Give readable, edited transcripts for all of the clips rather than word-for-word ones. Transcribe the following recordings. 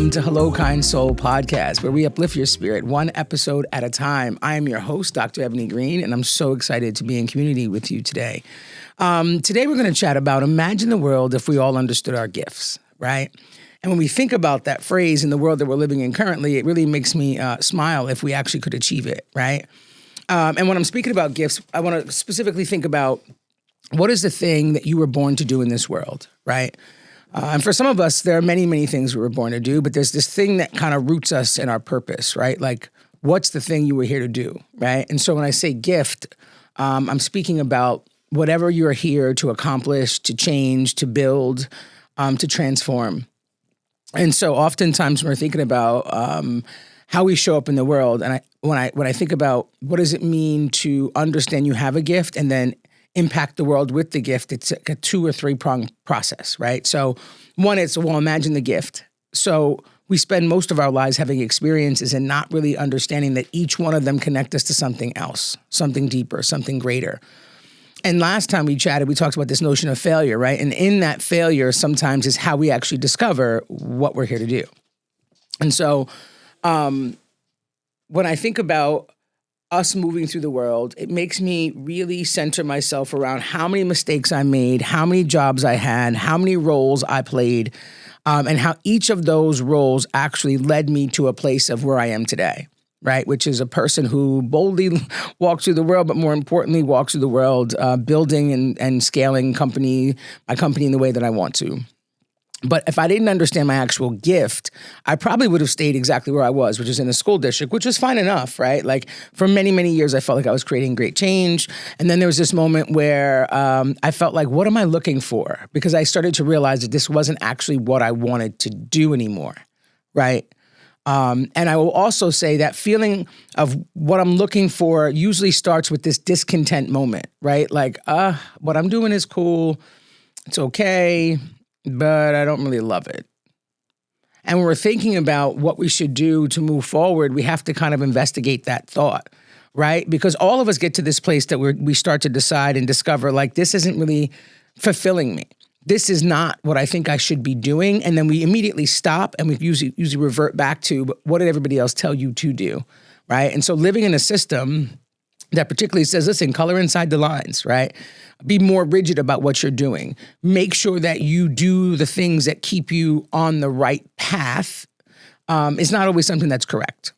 welcome to Hello Kind Soul podcast, where we uplift your spirit one episode at a time. I am your host, Dr. Ebony Green, and I'm so excited to be in community with you today. Today we're going to chat about imagine the world if we all understood our gifts, right? And when we think about that phrase in the world that we're living in currently, it really makes me smile if we actually could achieve it, right? And when I'm speaking about gifts, I want to specifically think about what is the thing that you were born to do in this world, right? And for some of us, there are many, many things we were born to do, but there's this thing that kind of roots us in our purpose, right? Like, what's the thing you were here to do, right? And so when I say gift, I'm speaking about whatever you're here to accomplish, to change, to build, to transform. And so oftentimes when we're thinking about how we show up in the world, and when I think about what does it mean to understand you have a gift and then impact the world with the gift, it's a 2 or 3 pronged process, right? So one is, well, imagine the gift. So we spend most of our lives having experiences and not really understanding that each one of them connect us to something else, something deeper, something greater. And last time we chatted, we talked about this notion of failure, right? And in that failure sometimes is how we actually discover what we're here to do. And so when I think about us moving through the world, it makes me really center myself around how many mistakes I made, how many jobs I had, how many roles I played, and how each of those roles actually led me to a place of where I am today, right? Which is a person who boldly walks through the world, but more importantly, walks through the world building and scaling my company in the way that I want to. But if I didn't understand my actual gift, I probably would have stayed exactly where I was, which is in a school district, which was fine enough, right? Like for many, many years, I felt like I was creating great change. And then there was this moment where I felt like, what am I looking for? Because I started to realize that this wasn't actually what I wanted to do anymore, right? And I will also say that feeling of what I'm looking for usually starts with this discontent moment, right? Like, what I'm doing is cool. It's okay, but I don't really love it. And when we're thinking about what we should do to move forward, we have to kind of investigate that thought, right? Because all of us get to this place that we start to decide and discover, like, this isn't really fulfilling me. This is not what I think I should be doing. And then we immediately stop and we usually revert back to, but what did everybody else tell you to do, right? And so living in a system that particularly says, listen, color inside the lines, right? Be more rigid about what you're doing. Make sure that you do the things that keep you on the right path is not always something that's correct.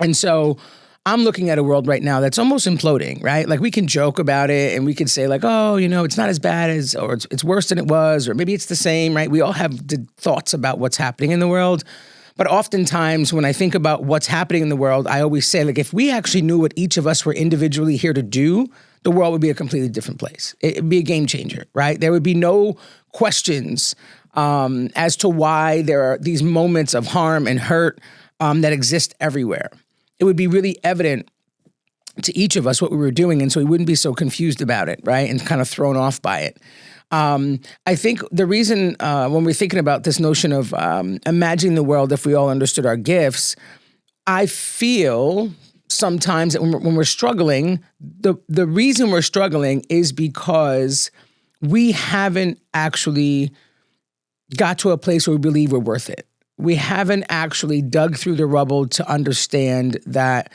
And so I'm looking at a world right now that's almost imploding, right? Like we can joke about it and we can say like, oh, it's not as bad as, or it's worse than it was, or maybe it's the same, right? We all have the thoughts about what's happening in the world. But oftentimes when I think about what's happening in the world, I always say, like, if we actually knew what each of us were individually here to do, the world would be a completely different place. It'd be a game changer, right? There would be no questions as to why there are these moments of harm and hurt that exist everywhere. It would be really evident to each of us what we were doing, and so we wouldn't be so confused about it, right? And kind of thrown off by it. I think the reason when we're thinking about this notion of imagining the world if we all understood our gifts, I feel sometimes that when we're struggling, the reason we're struggling is because we haven't actually got to a place where we believe we're worth it. We haven't actually dug through the rubble to understand that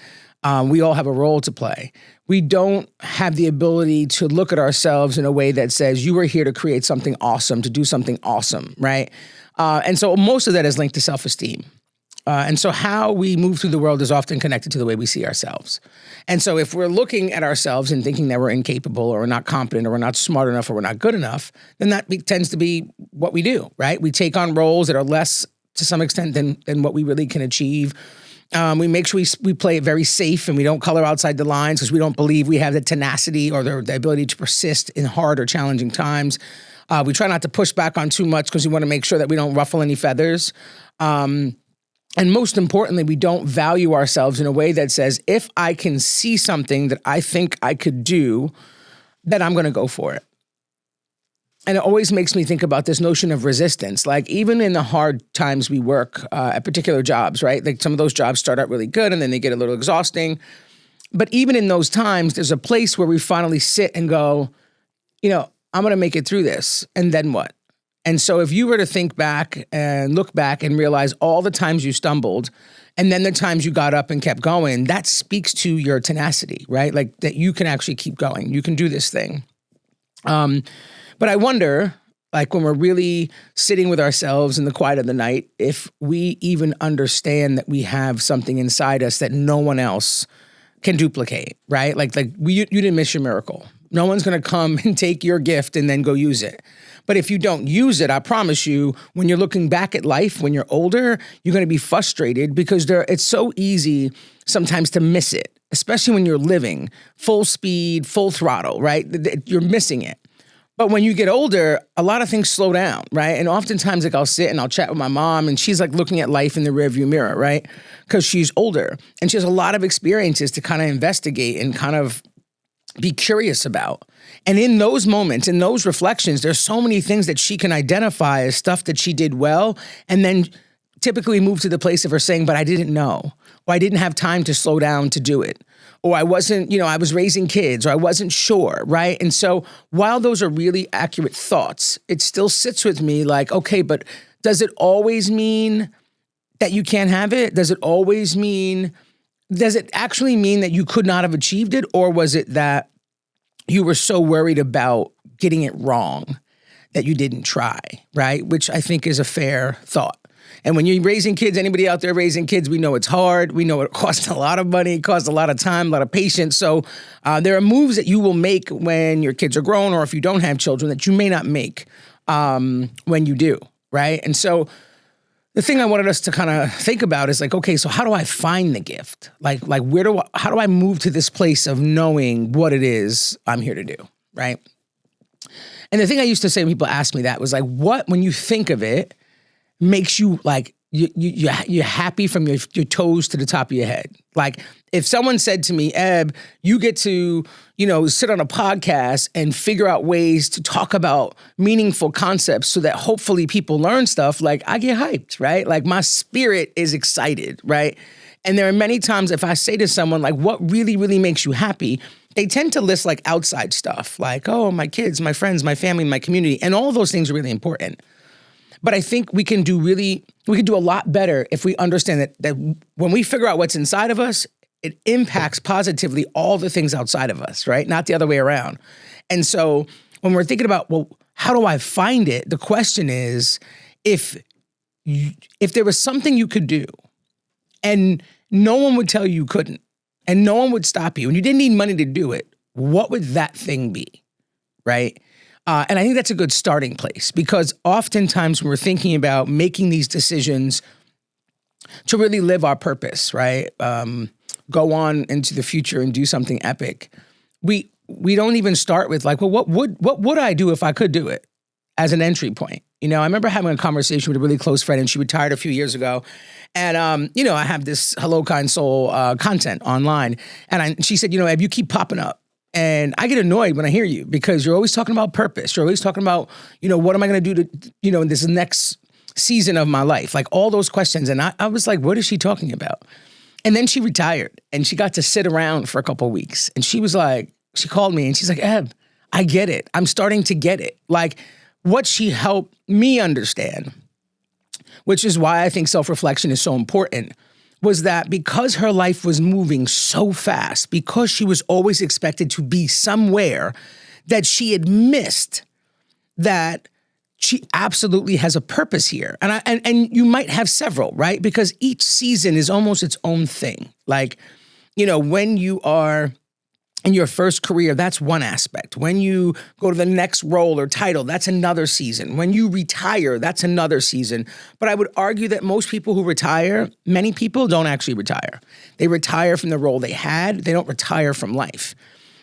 we all have a role to play. We don't have the ability to look at ourselves in a way that says, you are here to create something awesome, to do something awesome, right? And so most of that is linked to self-esteem. And so how we move through the world is often connected to the way we see ourselves. And so if we're looking at ourselves and thinking that we're incapable or we're not competent or we're not smart enough or we're not good enough, then that tends to be what we do, right? We take on roles that are less to some extent than what we really can achieve. We make sure we play it very safe and we don't color outside the lines because we don't believe we have the tenacity or the ability to persist in hard or challenging times. We try not to push back on too much because we want to make sure that we don't ruffle any feathers. And most importantly, we don't value ourselves in a way that says, if I can see something that I think I could do, then I'm going to go for it. And it always makes me think about this notion of resistance. Like even in the hard times we work at particular jobs, right? Like some of those jobs start out really good and then they get a little exhausting. But even in those times, there's a place where we finally sit and go, I'm going to make it through this. And then what? And so if you were to think back and look back and realize all the times you stumbled and then the times you got up and kept going, that speaks to your tenacity, right? Like that you can actually keep going. You can do this thing. But I wonder, like when we're really sitting with ourselves in the quiet of the night, if we even understand that we have something inside us that no one else can duplicate, right? You didn't miss your miracle. No one's going to come and take your gift and then go use it. But if you don't use it, I promise you, when you're looking back at life, when you're older, you're going to be frustrated because it's so easy sometimes to miss it, especially when you're living full speed, full throttle, right? You're missing it. But when you get older, a lot of things slow down, right? And oftentimes, like I'll sit and I'll chat with my mom and she's like looking at life in the rearview mirror, right? Because she's older and she has a lot of experiences to kind of investigate and kind of be curious about. And in those moments, in those reflections, there's so many things that she can identify as stuff that she did well, and then typically move to the place of her saying, but I didn't know, or I didn't have time to slow down to do it, or I wasn't, I was raising kids, or I wasn't sure, right? And so while those are really accurate thoughts, it still sits with me like, okay, but does it always mean that you can't have it? Does it actually mean that you could not have achieved it? Or was it that you were so worried about getting it wrong that you didn't try, right? Which I think is a fair thought. And when you're raising kids, anybody out there raising kids, we know it's hard. We know it costs a lot of money, it costs a lot of time, a lot of patience. So there are moves that you will make when your kids are grown, or if you don't have children, that you may not make when you do, right? And so the thing I wanted us to kind of think about is like, okay, so how do I find the gift? How do I move to this place of knowing what it is I'm here to do, right? And the thing I used to say when people ask me that was like, what, when you think of it, makes you like, you're happy from your toes to the top of your head. Like if someone said to me, Eb, you get to, sit on a podcast and figure out ways to talk about meaningful concepts so that hopefully people learn stuff, like I get hyped, right? Like my spirit is excited, right? And there are many times if I say to someone like, what really, really makes you happy? They tend to list like outside stuff, like, oh, my kids, my friends, my family, my community. And all of those things are really important. But I think we can do a lot better if we understand that when we figure out what's inside of us, it impacts positively all the things outside of us, right? Not the other way around. And so when we're thinking about, well, how do I find it? The question is, if there was something you could do and no one would tell you couldn't, and no one would stop you, and you didn't need money to do it, what would that thing be, right? And I think that's a good starting place, because oftentimes when we're thinking about making these decisions to really live our purpose, right? Go on into the future and do something epic. We don't even start with like, well, what would I do if I could do it as an entry point? I remember having a conversation with a really close friend, and she retired a few years ago. And, I have this Hello Kind Soul content online. And she said, Eb, you keep popping up. And I get annoyed when I hear you, because you're always talking about purpose. You're always talking about, what am I going to do to, in this next season of my life? Like all those questions. And I was like, what is she talking about? And then she retired and she got to sit around for a couple of weeks. And she was like, she called me and she's like, Eb, I get it. I'm starting to get it. Like what she helped me understand, which is why I think self-reflection is so important, was that because her life was moving so fast, because she was always expected to be somewhere, that she had missed that she absolutely has a purpose here. And you might have several, right? Because each season is almost its own thing. Like, when you are in your first career, that's one aspect. When you go to the next role or title, that's another season. When you retire, that's another season. But I would argue that most people who retire, many people don't actually retire. They retire from the role they had. They don't retire from life.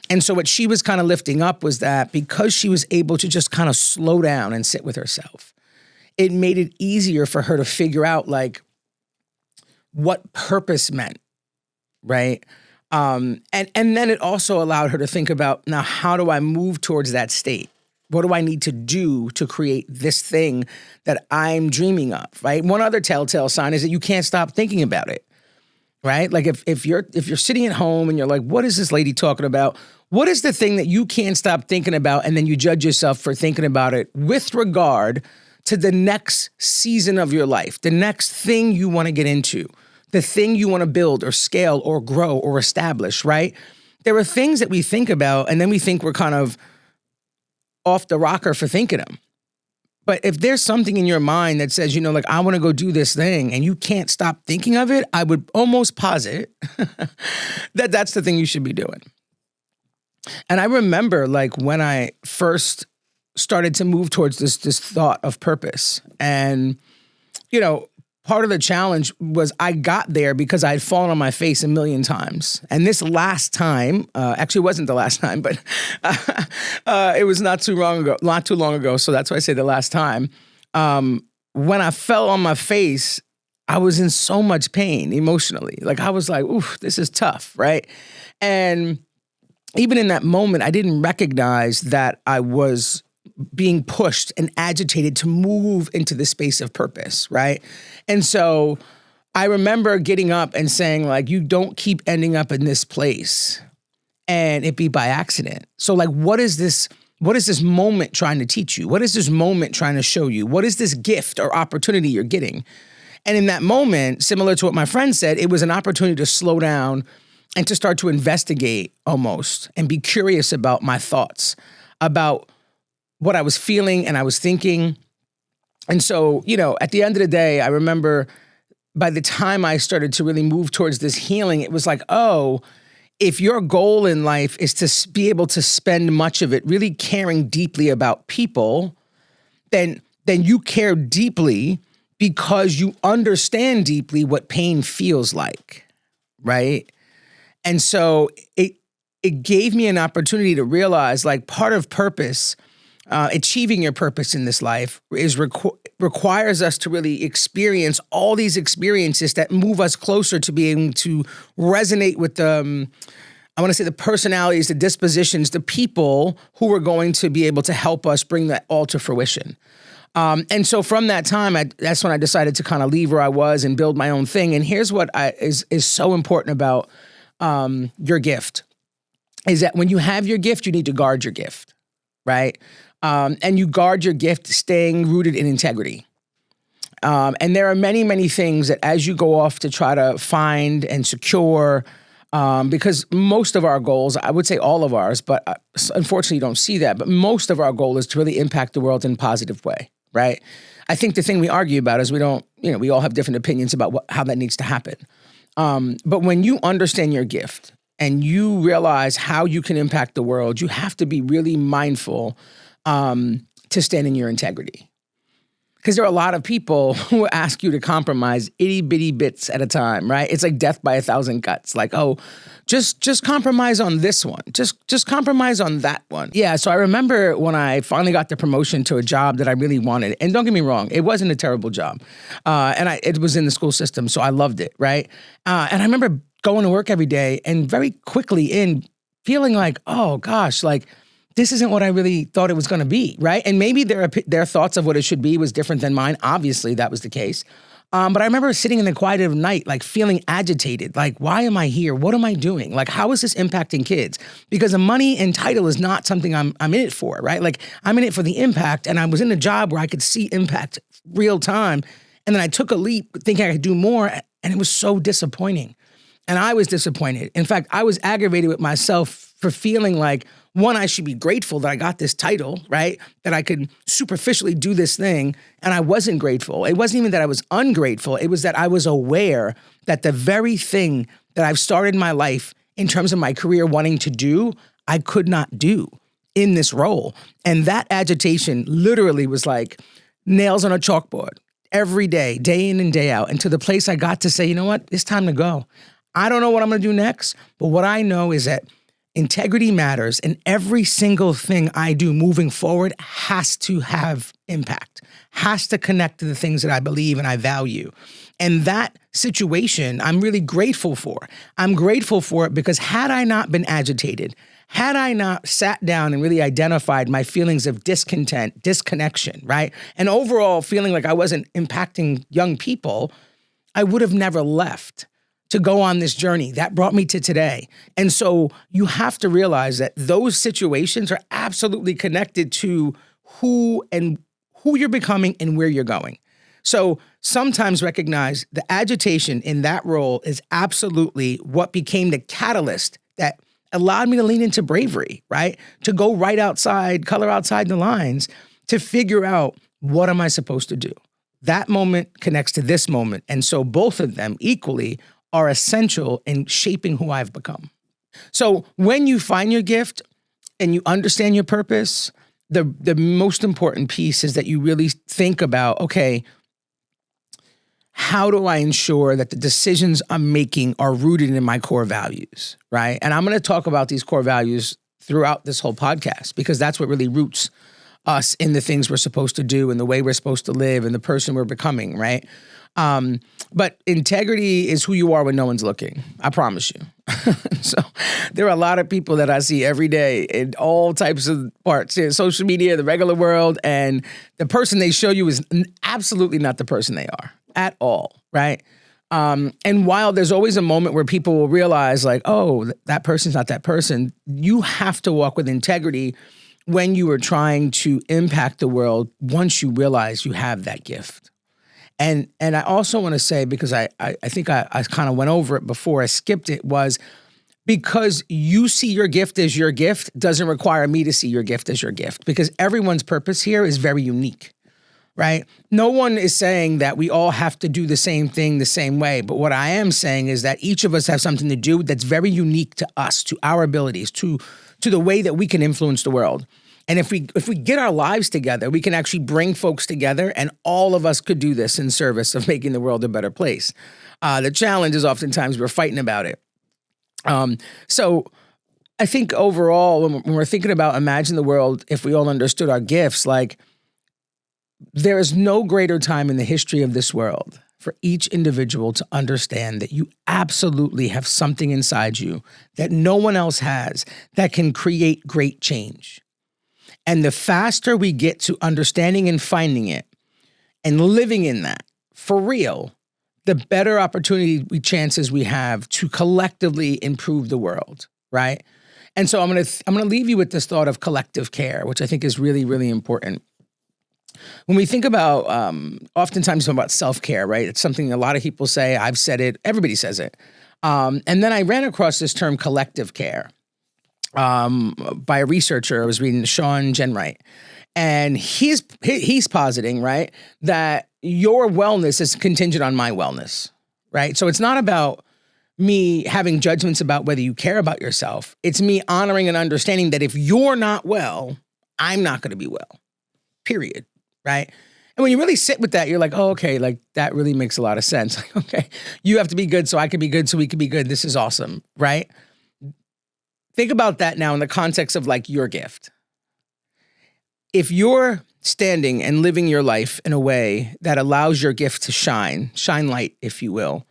And so what she was kind of lifting up was that because she was able to just kind of slow down and sit with herself, it made it easier for her to figure out like what purpose meant, right? And then it also allowed her to think about, now, how do I move towards that state? What do I need to do to create this thing that I'm dreaming of, right? One other telltale sign is that you can't stop thinking about it, right? Like if you're sitting at home and you're like, what is this lady talking about? What is the thing that you can't stop thinking about? And then you judge yourself for thinking about it with regard to the next season of your life, the next thing you want to get into, the thing you want to build or scale or grow or establish, right? There are things that we think about and then we think we're kind of off the rocker for thinking them. But if there's something in your mind that says, like, I want to go do this thing and you can't stop thinking of it, I would almost posit that that's the thing you should be doing. And I remember like when I first started to move towards this thought of purpose. And, part of the challenge was I got there because I had fallen on my face a million times. And this last time, actually wasn't the last time, but it was not too long ago. So that's why I say the last time. When I fell on my face, I was in so much pain emotionally. Like I was like, oof, this is tough, right? And even in that moment, I didn't recognize that I was being pushed and agitated to move into the space of purpose, right? And so I remember getting up and saying, like, you don't keep ending up in this place and it be by accident. So like, what is this moment trying to teach you? What is this moment trying to show you? What is this gift or opportunity you're getting? And in that moment, similar to what my friend said, it was an opportunity to slow down and to start to investigate almost and be curious about my thoughts, about what I was feeling and I was thinking. And so, at the end of the day, I remember by the time I started to really move towards this healing, it was like, oh, if your goal in life is to be able to spend much of it really caring deeply about people, then you care deeply because you understand deeply what pain feels like, right? And so it gave me an opportunity to realize, like, part of purpose, achieving your purpose in this life is requires us to really experience all these experiences that move us closer to being to resonate with the personalities, the dispositions, the people who are going to be able to help us bring that all to fruition. And so from that time, that's when I decided to kind of leave where I was and build my own thing. And here's what is so important about your gift, is that when you have your gift, you need to guard your gift, right? And you guard your gift staying rooted in integrity. And there are many, many things that as you go off to try to find and secure, because most of our goals, I would say all of ours, but unfortunately you don't see that, but most of our goal is to really impact the world in a positive way, right? I think the thing we argue about is we all have different opinions about how that needs to happen. But when you understand your gift and you realize how you can impact the world, you have to be really mindful to stand in your integrity. Because there are a lot of people who ask you to compromise itty bitty bits at a time, right? It's like death by 1,000 cuts. Like, oh, just compromise on this one. Just compromise on that one. Yeah, so I remember when I finally got the promotion to a job that I really wanted. And don't get me wrong, it wasn't a terrible job. It was in the school system, so I loved it, right? And I remember going to work every day and very quickly feeling like, oh gosh, like, this isn't what I really thought it was going to be, right? And maybe their thoughts of what it should be was different than mine. Obviously, that was the case. But I remember sitting in the quiet of night, like feeling agitated. Like, why am I here? What am I doing? Like, how is this impacting kids? Because the money and title is not something I'm in it for, right? Like, I'm in it for the impact. And I was in a job where I could see impact real time. And then I took a leap thinking I could do more. And it was so disappointing. And I was disappointed. In fact, I was aggravated with myself for feeling like, one, I should be grateful that I got this title, right? That I could superficially do this thing. And I wasn't grateful. It wasn't even that I was ungrateful. It was that I was aware that the very thing that I've started my life in terms of my career wanting to do, I could not do in this role. And that agitation literally was like nails on a chalkboard every day, day in and day out. And to the place I got to say, you know what? It's time to go. I don't know what I'm going to do next, but what I know is that integrity matters, and every single thing I do moving forward has to have impact, has to connect to the things that I believe and I value. And that situation, I'm really grateful for. I'm grateful for it because had I not been agitated, had I not sat down and really identified my feelings of discontent, disconnection, right? And overall feeling like I wasn't impacting young people, I would have never left to go on this journey. That brought me to today. And so you have to realize that those situations are absolutely connected to who who you're becoming and where you're going. So sometimes recognize the agitation in that role is absolutely what became the catalyst that allowed me to lean into bravery, right? To go right outside, color outside the lines, to figure out what am I supposed to do. That moment connects to this moment. And so both of them equally are essential in shaping who I've become. So when you find your gift and you understand your purpose, the most important piece is that you really think about, okay, how do I ensure that the decisions I'm making are rooted in my core values, right? And I'm going to talk about these core values throughout this whole podcast because that's what really roots us in the things we're supposed to do and the way we're supposed to live and the person we're becoming, right? But integrity is who you are when no one's looking. I promise you. So there are a lot of people that I see every day in all types of parts, social media, the regular world, and the person they show you is absolutely not the person they are at all, right? And while there's always a moment where people will realize like, oh, that person's not that person, you have to walk with integrity when you are trying to impact the world once you realize you have that gift. And I also want to say, because I think I kind of went over it before, I skipped it, was because you see your gift as your gift doesn't require me to see your gift as your gift, because everyone's purpose here is very unique, right? No one is saying that we all have to do the same thing the same way. But what I am saying is that each of us have something to do that's very unique to us, to our abilities, to the way that we can influence the world. And if we get our lives together, we can actually bring folks together, and all of us could do this in service of making the world a better place. The challenge is oftentimes we're fighting about it. So I think overall, when we're thinking about imagine the world if we all understood our gifts, like there is no greater time in the history of this world for each individual to understand that you absolutely have something inside you that no one else has that can create great change. And the faster we get to understanding and finding it and living in that for real, the better chances we have to collectively improve the world, right? And so I'm gonna leave you with this thought of collective care, which I think is really, really important. When we think about, oftentimes about self-care, right? It's something a lot of people say, I've said it, everybody says it. And then I ran across this term collective care. By a researcher. I was reading Sean Genwright, and he's positing, right, that your wellness is contingent on my wellness, right? So it's not about me having judgments about whether you care about yourself. It's me honoring and understanding that if you're not well, I'm not going to be well, period, right? And when you really sit with that, you're like, oh, okay, like that really makes a lot of sense. Like, okay, you have to be good so I can be good so we can be good. This is awesome, right? Think about that now in the context of like your gift. If you're standing and living your life in a way that allows your gift to shine light, if you will,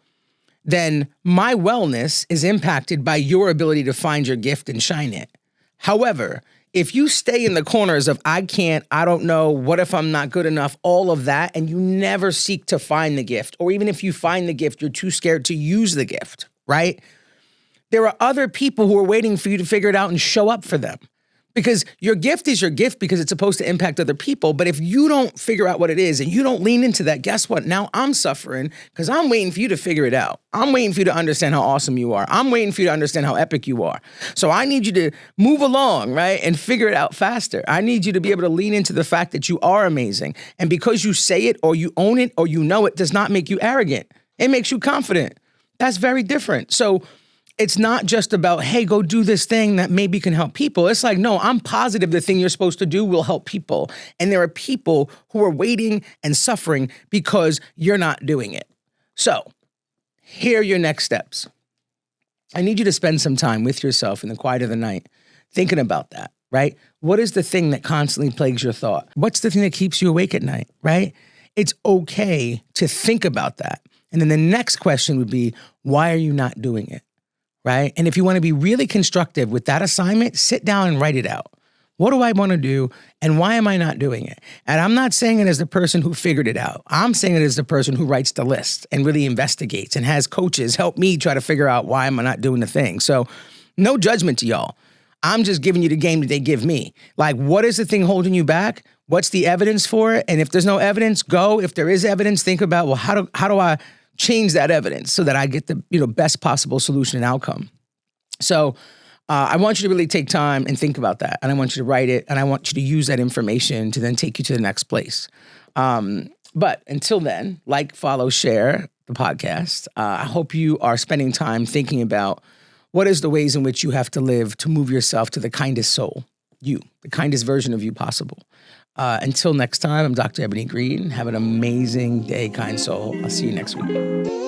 then my wellness is impacted by your ability to find your gift and shine it. However, if you stay in the corners of I can't, I don't know, what if I'm not good enough, all of that, and you never seek to find the gift, or even if you find the gift, you're too scared to use the gift, right? There are other people who are waiting for you to figure it out and show up for them. Because your gift is your gift because it's supposed to impact other people. But if you don't figure out what it is and you don't lean into that, guess what? Now I'm suffering because I'm waiting for you to figure it out. I'm waiting for you to understand how awesome you are. I'm waiting for you to understand how epic you are. So I need you to move along, right? And figure it out faster. I need you to be able to lean into the fact that you are amazing. And because you say it or you own it or you know it does not make you arrogant. It makes you confident. That's very different. So it's not just about, hey, go do this thing that maybe can help people. It's like, no, I'm positive the thing you're supposed to do will help people. And there are people who are waiting and suffering because you're not doing it. So here are your next steps. I need you to spend some time with yourself in the quiet of the night, thinking about that, right? What is the thing that constantly plagues your thought? What's the thing that keeps you awake at night, right? It's okay to think about that. And then the next question would be, why are you not doing it? Right? And if you want to be really constructive with that assignment, sit down and write it out. What do I want to do? And why am I not doing it? And I'm not saying it as the person who figured it out. I'm saying it as the person who writes the list and really investigates and has coaches help me try to figure out why am I not doing the thing. So no judgment to y'all. I'm just giving you the game that they give me. Like, what is the thing holding you back? What's the evidence for it? And if there's no evidence, go. If there is evidence, think about, well, how do I change that evidence so that I get the best possible solution and outcome? So I want you to really take time and think about that. And I want you to write it. And I want you to use that information to then take you to the next place. But until then, like, follow, share the podcast. I hope you are spending time thinking about what is the ways in which you have to live to move yourself to the kindest soul, you, the kindest version of you possible. Until next time, I'm Dr. Ebony Green. Have an amazing day, kind soul. I'll see you next week.